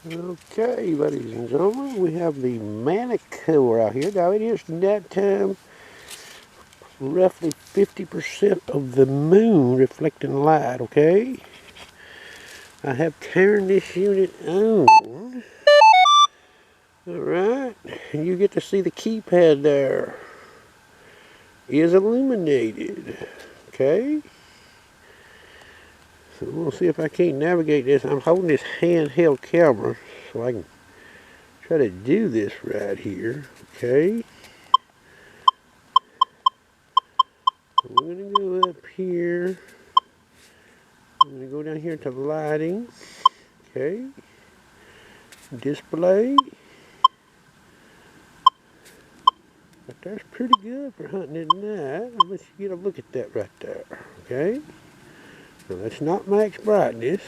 Okay, ladies and gentlemen, we have the Manticore out here. Now it is nighttime, roughly 50% of the moon reflecting light, okay? I have turned this unit on. Alright, and you get to see the keypad there is illuminated, okay? So we'll see if I can't navigate this. I'm holding this handheld camera so I can try to do this right here, okay? So we're going to go up here. I'm going to go down here to lighting, okay? Display. But that's pretty good for hunting at night. Let's get a look at that right there, okay? Now that's not max brightness.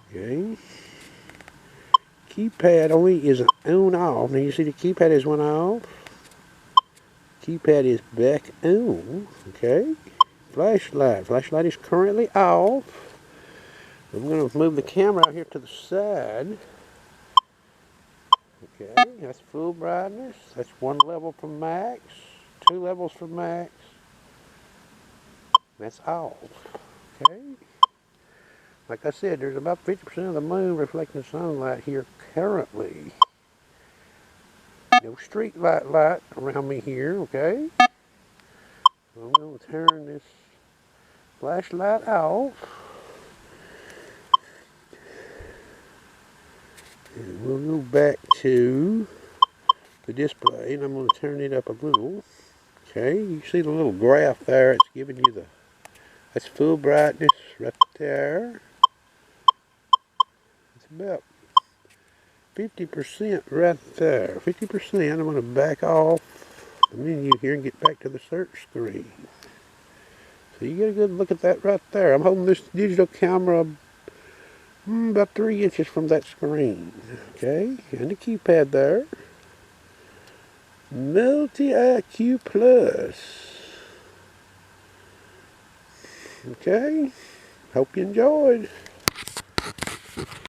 Okay. Keypad only is on off. Now you see the keypad is one off. Keypad is back on. Okay. Flashlight. Flashlight is currently off. I'm going to move the camera out here to the side. Okay. That's full brightness. That's one level from max. 2 levels from max. That's off. Okay. Like I said, there's about 50% of the moon reflecting sunlight here currently. No street light around me here, okay? I'm going to turn this flashlight off. And we'll go back to the display, and I'm going to turn it up a little. Okay, you see the little graph there? It's giving you that's full brightness right there. It's about 50% right there. 50%. I'm going to back off the menu here and get back to the search screen. So you get a good look at that right there. I'm holding this digital camera about 3 inches from that screen. Okay, and the keypad there. Multi-IQ Plus. Okay, hope you enjoyed.